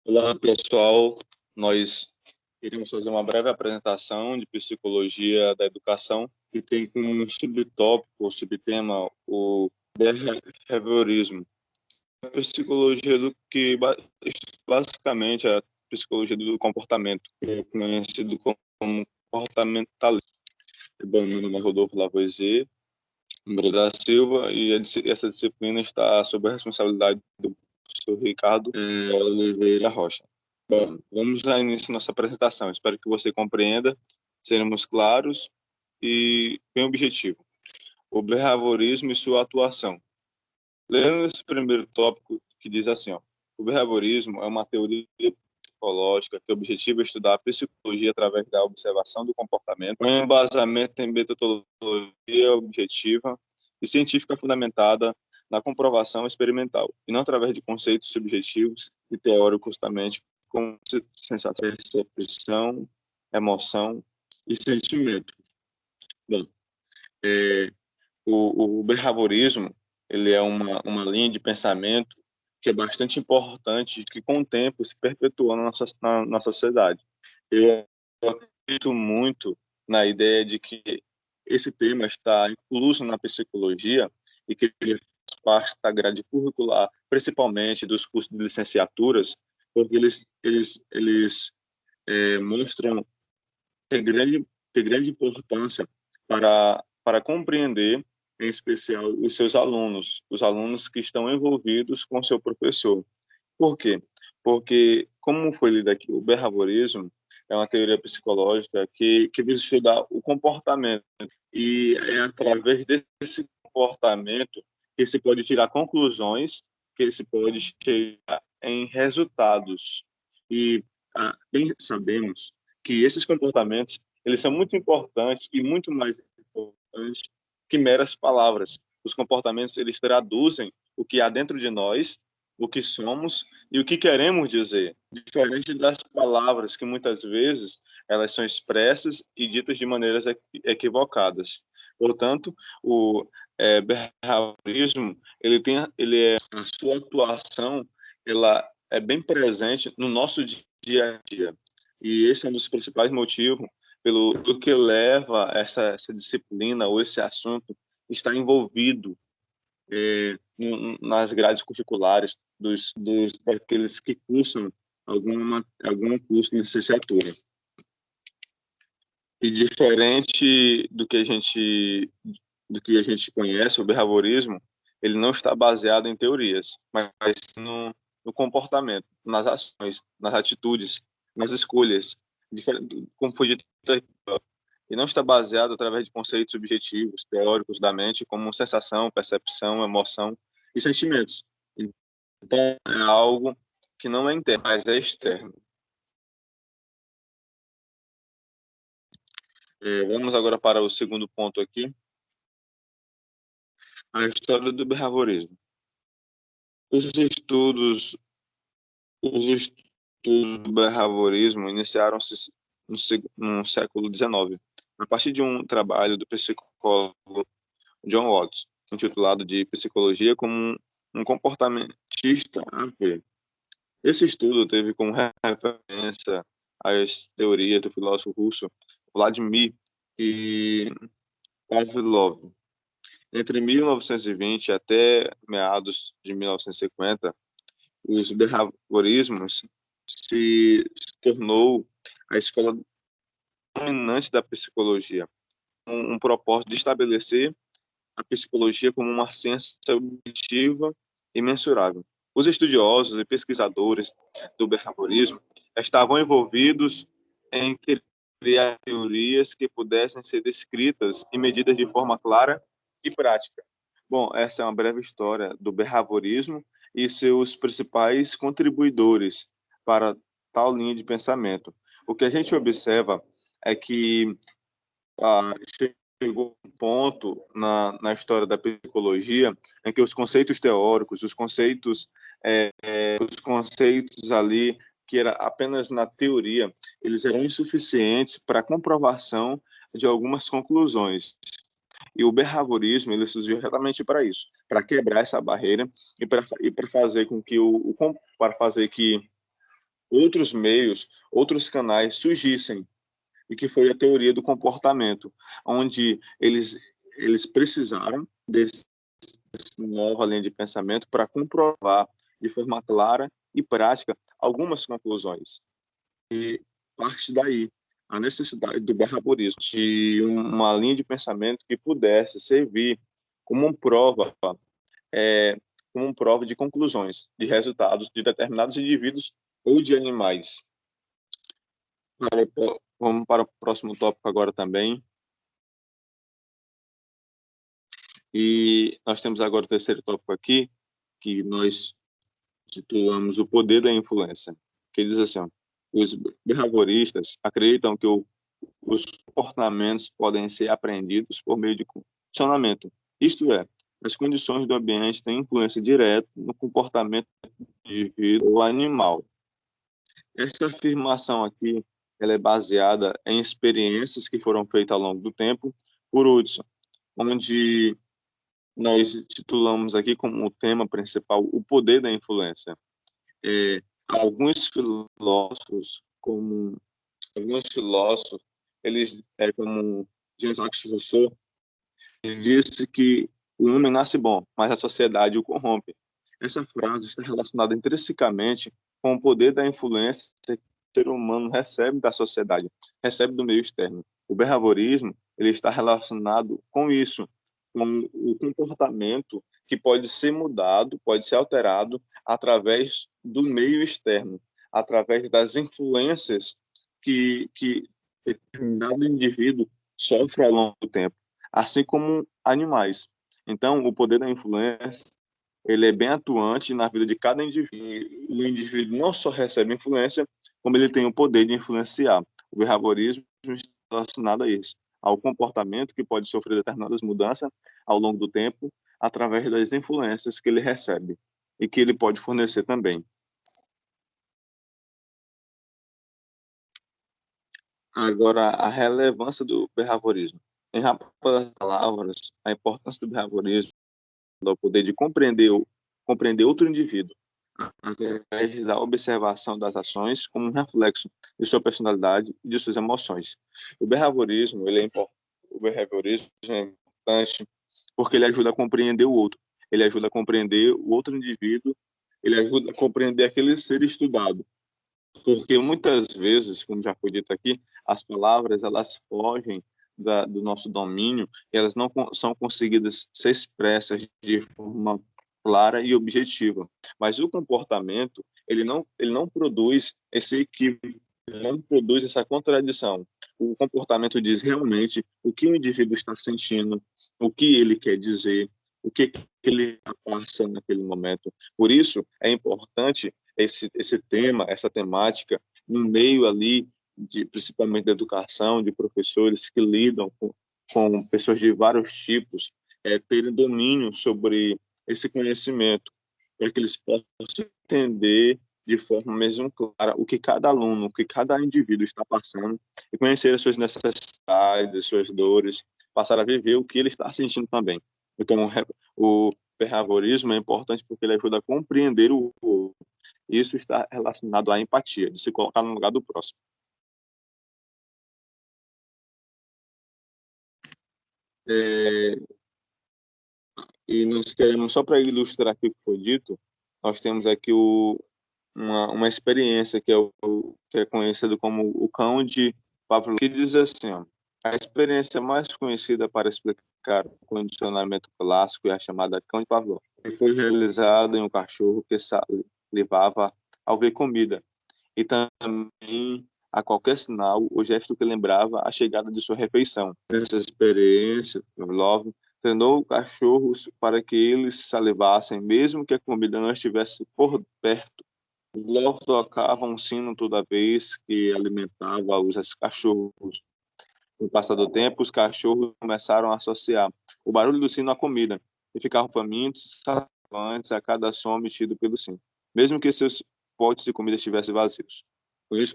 Olá, pessoal. Nós iremos fazer uma breve apresentação de psicologia da educação, que tem como subtópico ou subtema o behaviorismo. A psicologia do que basicamente é a psicologia do comportamento, que é conhecido como comportamentalismo. Bom, meu nome é Rodolfo Lavoisier da Silva e essa disciplina está sob a responsabilidade do professor Ricardo Oliveira Rocha. Bom, vamos dar início à nossa apresentação. Espero que você compreenda, seremos claros e bem objetivo. O behaviorismo e sua atuação. Lendo esse primeiro tópico que diz assim, o behaviorismo é uma teoria psicológica que objetiva estudar a psicologia através da observação do comportamento, com embasamento em metodologia objetiva e científica fundamentada na comprovação experimental, e não através de conceitos subjetivos e teóricos somente como sensação, percepção, emoção e sentimento. Bom, o behaviorismo ele é uma linha de pensamento que é bastante importante, que com o tempo se perpetuou na sociedade. Eu acredito muito na ideia de que esse tema está incluso na psicologia e que ele faz parte da grade curricular, principalmente dos cursos de licenciaturas, porque eles mostram ter grande importância para compreender, em especial, os alunos que estão envolvidos com seu professor. Por quê? Porque, como foi lido aqui, o behaviorismo é uma teoria psicológica que visa estudar o comportamento, e é através desse comportamento que se pode tirar conclusões, que se pode chegar em resultados. E bem sabemos que esses comportamentos eles são muito importantes e muito mais importantes que meras palavras. Os comportamentos eles traduzem o que há dentro de nós, o que somos e o que queremos dizer, diferente das palavras que muitas vezes elas são expressas e ditas de maneiras equivocadas. Portanto, o behaviorismo ele é a sua atuação, ela é bem presente no nosso dia a dia. E esse é um dos principais motivos pelo que leva essa disciplina ou esse assunto está envolvido nas grades curriculares daqueles que cursam algum curso de licenciatura. E diferente do que a gente conhece, o behaviorismo, ele não está baseado em teorias, mas no comportamento, nas ações, nas atitudes, nas escolhas, como foi dito, e não está baseado através de conceitos subjetivos, teóricos da mente, como sensação, percepção, emoção e sentimentos. Então, é algo que não é interno, mas é externo. Vamos agora para o segundo ponto aqui, a história do behaviorismo. Os estudos, os estudos do behaviorismo iniciaram-se no século XIX, a partir de um trabalho do psicólogo John Watts, intitulado de Psicologia como um comportamentista a ver. Esse estudo teve como referência as teorias do filósofo russo Vladimir e Pavlov. Entre 1920 até meados de 1950, os behaviorismos se tornou a escola dominante da psicologia, um propósito de estabelecer a psicologia como uma ciência objetiva e mensurável. Os estudiosos e pesquisadores do behaviorismo estavam envolvidos em criar teorias que pudessem ser descritas e medidas de forma clara e prática. Bom, essa é uma breve história do behaviorismo e seus principais contribuidores para tal linha de pensamento. O que a gente observa é que chegou um ponto na história da psicologia em que os conceitos teóricos, os conceitos ali que era apenas na teoria, eles eram insuficientes para a comprovação de algumas conclusões. E o behaviorismo, ele surgiu exatamente para isso, para quebrar essa barreira e para fazer com que para fazer que outros meios, outros canais surgissem, e que foi a teoria do comportamento, onde eles precisaram dessa nova linha de pensamento para comprovar de forma clara e prática algumas conclusões. E parte daí a necessidade do behaviorismo, de uma linha de pensamento que pudesse servir como prova, é, como prova de conclusões, de resultados de determinados indivíduos ou de animais. Vamos para o próximo tópico agora também. E nós temos agora o terceiro tópico aqui, que nós titulamos O Poder da Influência, que diz assim, ó, os behavioristas acreditam que os comportamentos podem ser aprendidos por meio de condicionamento. Isto é, as condições do ambiente têm influência direta no comportamento do indivíduo ou animal. Essa afirmação aqui, ela é baseada em experiências que foram feitas ao longo do tempo por Hudson, onde nós titulamos aqui como tema principal o poder da influência. Alguns filósofos, eles, como Jean-Jacques Rousseau, ele disse que o homem nasce bom, mas a sociedade o corrompe. Essa frase está relacionada intrinsecamente com o poder da influência que o ser humano recebe da sociedade, recebe do meio externo. O behaviorismo, ele está relacionado com isso, com o comportamento que pode ser mudado, pode ser alterado através do meio externo, através das influências que determinado indivíduo sofre ao longo do tempo, assim como animais. Então, o poder da influência, ele é bem atuante na vida de cada indivíduo. E o indivíduo não só recebe influência, como ele tem o poder de influenciar. O behaviorismo está relacionado a isso, ao comportamento que pode sofrer determinadas mudanças ao longo do tempo, através das influências que ele recebe e que ele pode fornecer também. Agora, a relevância do behaviorismo. Em rápidas palavras, a importância do behaviorismo é o poder de compreender outro indivíduo através da observação das ações como um reflexo de sua personalidade e de suas emoções. O behaviorismo, o behaviorismo é importante porque ele ajuda a compreender o outro, ele ajuda a compreender o outro indivíduo, ele ajuda a compreender aquele ser estudado. Porque muitas vezes, como já foi dito aqui, as palavras elas fogem do nosso domínio e elas não são conseguidas ser expressas de forma clara e objetiva. Mas o comportamento, ele não produz esse equívoco, ele não produz essa contradição. O comportamento diz realmente o que o indivíduo está sentindo, o que ele quer dizer, o que ele passa naquele momento. Por isso, é importante esse tema, essa temática, no meio ali, principalmente da educação, de professores que lidam com pessoas de vários tipos, terem domínio sobre esse conhecimento, para que eles possam entender de forma mesmo clara o que cada aluno, o que cada indivíduo está passando, e conhecer as suas necessidades, as suas dores, passar a viver o que ele está sentindo também. Então, o behaviorismo é importante porque ele ajuda a compreender o outro. Isso está relacionado à empatia, de se colocar no lugar do próximo. É, e nós queremos, só para ilustrar aqui o que foi dito, nós temos aqui uma experiência que é conhecido como o cão de Pavlov, que diz assim, ó, a experiência mais conhecida para explicar o condicionamento clássico é a chamada cão de Pavlov, que foi realizada em um cachorro que salivava ao ver comida, e também a qualquer sinal o gesto que lembrava a chegada de sua refeição. Nessa experiência, Pavlov treinou cachorros para que eles salivassem, mesmo que a comida não estivesse por perto. Pavlov tocava um sino toda vez que alimentava os cachorros. Com o passar do tempo, os cachorros começaram a associar o barulho do sino à comida e ficavam famintos, salivantes a cada som emitido pelo sino, mesmo que seus potes de comida estivessem vazios.